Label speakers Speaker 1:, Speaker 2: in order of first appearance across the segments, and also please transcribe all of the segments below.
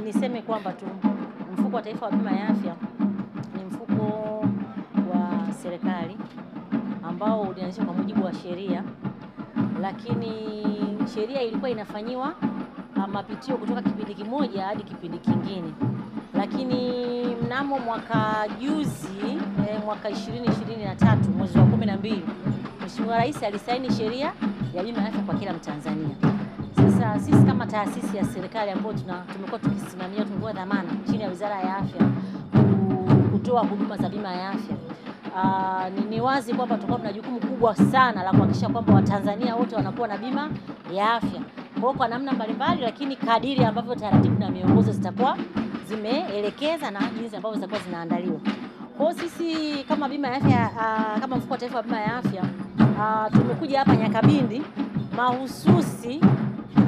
Speaker 1: niseme kwamba tu mfuko wa taifa wa bima ya afya ni mfuko wa serikali ambao ulianzishwa kwa mujibu wa sheria, lakini sheria ilikuwa inafanyiwa mapitio kutoka kipindi kimoja hadi kipindi kingine. Lakini mnamo mwaka juzi mwaka 2023 mwezi wa 12, Mheshimiwa Rais alisaini sheria ya bima ya afya kwa kila Mtanzania. Sasa sisi kama taasisi ya serikali ambayo tumekuwa tukisimamia, tumekuwa dhamana chini ya Wizara ya Afya kutoa huduma za bima ya afya, ni wazi kwamba tutakuwa tuna jukumu kubwa sana la kuhakikisha kwamba Watanzania wote wanakuwa na bima ya afya kwa namna mbalimbali, lakini kadiri ambavyo taratibu na miongozo zitakuwa zimeelekeza na jinsi ambavyo zitakuwa zinaandaliwa. Kwa sisi kama bima ya afya, kama mfuko wa taifa wa bima ya afya, tumekuja hapa Nyakabindi mahususi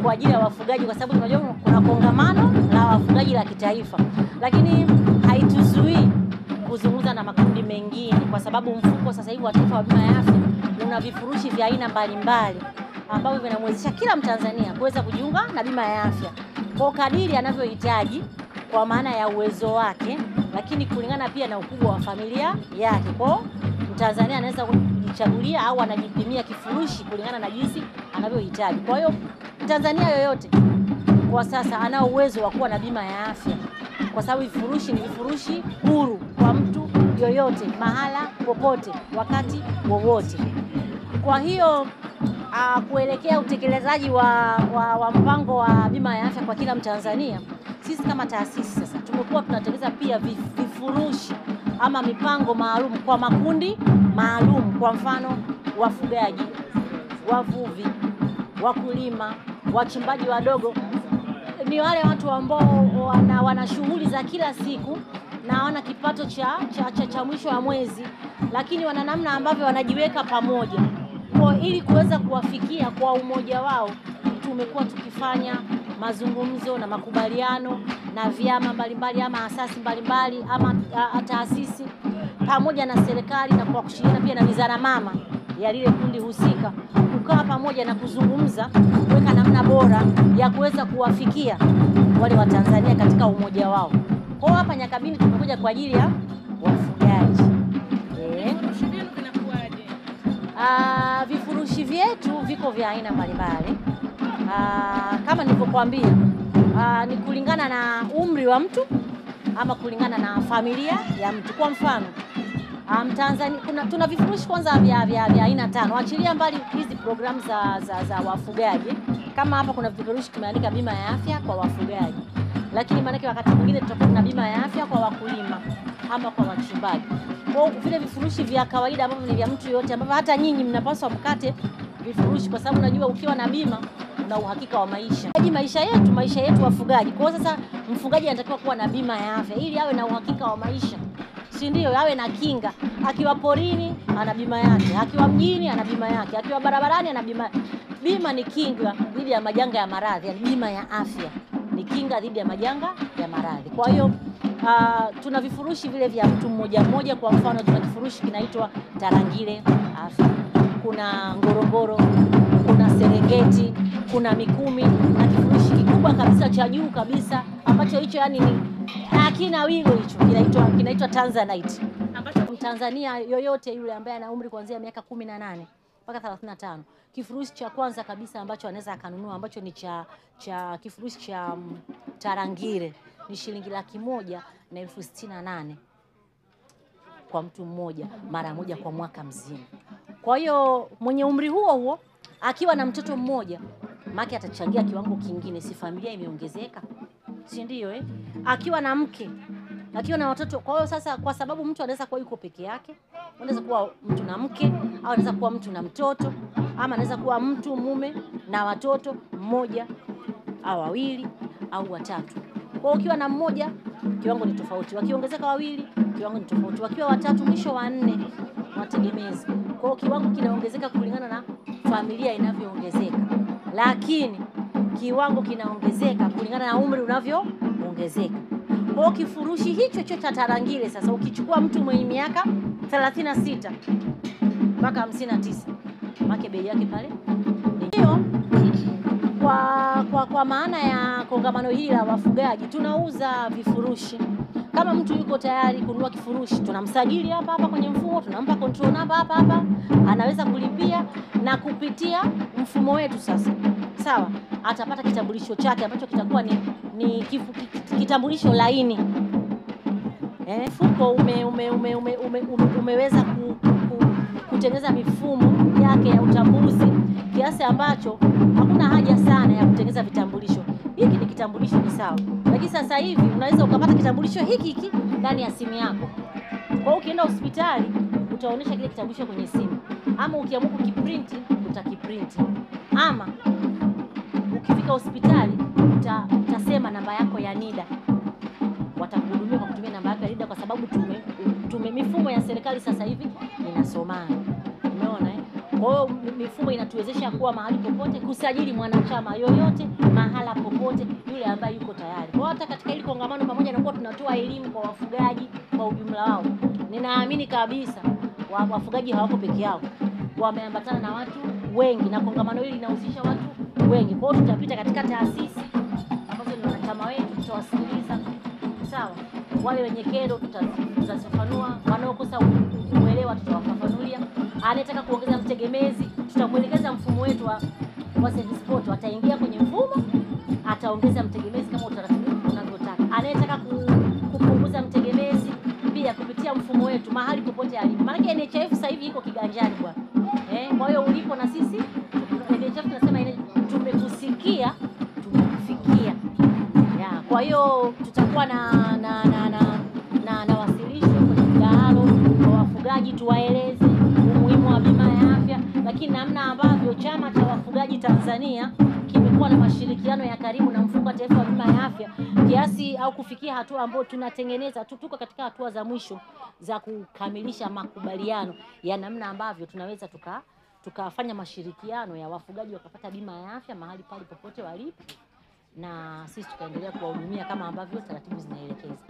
Speaker 1: kwa ajili ya wafugaji, kwa sababu tunajua kuna kongamano la wafugaji la kitaifa, lakini haituzuii kuzungumza na makundi mengine, kwa sababu mfuko sasa hivi wa taifa wa bima ya afya una vifurushi vya aina mbalimbali ambavyo vinamwezesha kila Mtanzania kuweza kujiunga na bima ya afya kwa kadiri anavyohitaji, kwa maana ya uwezo wake, lakini kulingana pia na ukubwa wa familia yake. Kwa Mtanzania anaweza kujichagulia au anajipimia kifurushi kulingana na jinsi anavyohitaji. Kwa hiyo Mtanzania yoyote kwa sasa ana uwezo wa kuwa na bima ya afya, kwa sababu vifurushi ni vifurushi huru kwa mtu yoyote, mahala popote, wakati wowote. Kwa hiyo kuelekea utekelezaji wa mpango wa bima ya afya kwa kila Mtanzania, sisi kama taasisi sasa tumekuwa tunatekeleza pia vifurushi ama mipango maalum kwa makundi maalum. Kwa mfano, wafugaji, wavuvi, wakulima, wachimbaji wadogo ni wale watu ambao wana shughuli za kila siku na wana kipato cha mwisho wa mwezi, lakini wana namna ambavyo wanajiweka pamoja. Kwa ili kuweza kuwafikia kwa umoja wao, tumekuwa tukifanya mazungumzo na makubaliano na vyama mbalimbali ama asasi mbalimbali ama taasisi pamoja na serikali, na kwa kushirikiana pia na wizara mama ya lile kundi husika, kukaa pamoja na kuzungumza kuweka namna bora ya kuweza kuwafikia wale Watanzania katika umoja wao. Kwa hapa Nyakabindi tumekuja kwa ajili ya wafugaji. Vifurushi vyetu viko vya aina mbalimbali. Kama nilivyokuambia, ni kulingana na umri wa mtu ama kulingana na familia ya mtu. Kwa mfano, Mtanzania tuna vifurushi kwanza vya aina 5. Achilia mbali hizi programu za wafugaji. Kama hapa kuna vifurushi tumeandika bima ya afya kwa wafugaji, lakini maana wakati mwingine tutakuwa na bima ya afya kwa wakulima ama kwa wachimbaji. Kwa vile vifurushi vya kawaida ambavyo ni vya mtu yote, ambavyo hata nyinyi mnapaswa mkate vifurushi, kwa sababu unajua ukiwa na bima una uhakika wa maisha. Maisha yetu wafugaji. Kwa sasa mfugaji anatakiwa kuwa na bima ya afya ili awe na uhakika wa maisha, si ndio? Awe na kinga. Akiwa porini ana bima yake, akiwa mjini ana bima yake, akiwa barabarani ana bima. Bima ni kinga dhidi ya majanga ya maradhi, yani bima ya afya ni kinga dhidi ya majanga ya maradhi. Kwa hiyo tuna vifurushi vile vya mtu mmoja mmoja. Kwa mfano, tuna kifurushi kinaitwa Tarangire afya, kuna Ngorongoro, kuna Serengeti, kuna Mikumi, na kifurushi kikubwa kabisa cha juu kabisa ambacho hicho yani ni hakina wigo, hicho kinaitwa Tanzanite, ambacho Mtanzania yoyote yule ambaye ana umri kuanzia miaka 18 mpaka 35, kifurushi cha kwanza kabisa ambacho anaweza akanunua, ambacho ni cha kifurushi cha Tarangire ni shilingi 168,000 kwa mtu mmoja, mara moja kwa mwaka mzima. Kwa hiyo mwenye umri huo akiwa na mtoto mmoja, maki atachangia kiwango kingine, si familia imeongezeka, si ndio? Akiwa na mke, akiwa na watoto. Kwa hiyo sasa, kwa sababu mtu anaweza kuwa yuko peke yake, anaweza kuwa mtu na mke, au anaweza kuwa mtu na mtoto, ama anaweza kuwa mtu mume na watoto, mmoja au wawili au watatu. Kwa ukiwa na mmoja kiwango ni tofauti, wakiongezeka wawili kiwango ni tofauti, wakiwa watatu mwisho wa 4 wategemezi. Kwa kiwango kinaongezeka kulingana na familia inavyoongezeka, lakini kiwango kinaongezeka kulingana na umri unavyoongezeka. Kwa kifurushi hicho cha Tarangire sasa, ukichukua mtu mwenye miaka 36 mpaka 59, make bei yake pale hiyo kwa kwa maana ya kongamano hili la wafugaji, tunauza vifurushi. Kama mtu yuko tayari kununua kifurushi, tunamsajili hapa hapa kwenye mfumo, tunampa control number hapa hapa, anaweza kulipia na kupitia mfumo wetu sasa. Sawa, atapata kitambulisho chake ambacho kitakuwa ni kitambulisho laini. Mfuko umeweza kutengeneza mifumo yake ya utambuzi kiasi ambacho hakuna haja sana ya kutengeneza vitambulisho. Hiki ni kitambulisho ni sawa. Lakini sasa hivi unaweza ukapata kitambulisho hiki ndani ya simu yako. Kwa hiyo ukienda hospitali utaonyesha kile kitambulisho kwenye simu. Ama ukiamua kukiprint utakiprint. Ama ukifika hospitali utasema namba yako ya NIDA. Watakuhudumia kwa kutumia namba yako ya NIDA kwa sababu mifumo ya serikali sasa hivi inasomana. Umeona Kwa hiyo mifumo inatuwezesha kuwa mahali popote, kusajili mwanachama yoyote mahala popote yule ambaye yuko tayari. Kwa hiyo hata katika hili kongamano, pamoja na kuwa tunatoa elimu kwa wafugaji kwa ujumla wao, ninaamini kabisa wafugaji hawako peke yao, wameambatana na watu wengi, na kongamano hili linahusisha watu wengi. Kwa hiyo tutapita katika taasisi ambazo ni wanachama wetu, tutawasikiliza, sawa. Wale wenye kero tutazifafanua, wanaokosa uelewa tutawafafanulia. Anataka kuongeza mtegemezi, tutamwelekeza mfumo wetu wa service portal, ataingia kwenye mfumo, ataongeza mtegemezi kama utaratibu unavyotaka. Anataka kupunguza mtegemezi pia kupitia mfumo wetu mahali popote alipo. Maana NHIF sasa hivi iko kiganjani bwana. Kwa hiyo ulipo na sisi NHIF tunasema tumekusikia, tumekufikia. Kwa hiyo tutakuwa na wasilisho kwenye mdahalo kwa wafugaji, tuwaeleze umuhimu wa bima ya afya, lakini namna ambavyo Chama cha Wafugaji Tanzania kimekuwa na mashirikiano ya karibu na Mfuko wa Taifa wa Bima ya Afya kiasi au kufikia hatua ambayo tunatengeneza, tuko katika hatua za mwisho za kukamilisha makubaliano ya namna ambavyo tunaweza tukafanya mashirikiano ya wafugaji wakapata bima ya afya mahali pale popote walipo, na sisi tukaendelea kuwahudumia kama ambavyo taratibu zinaelekeza.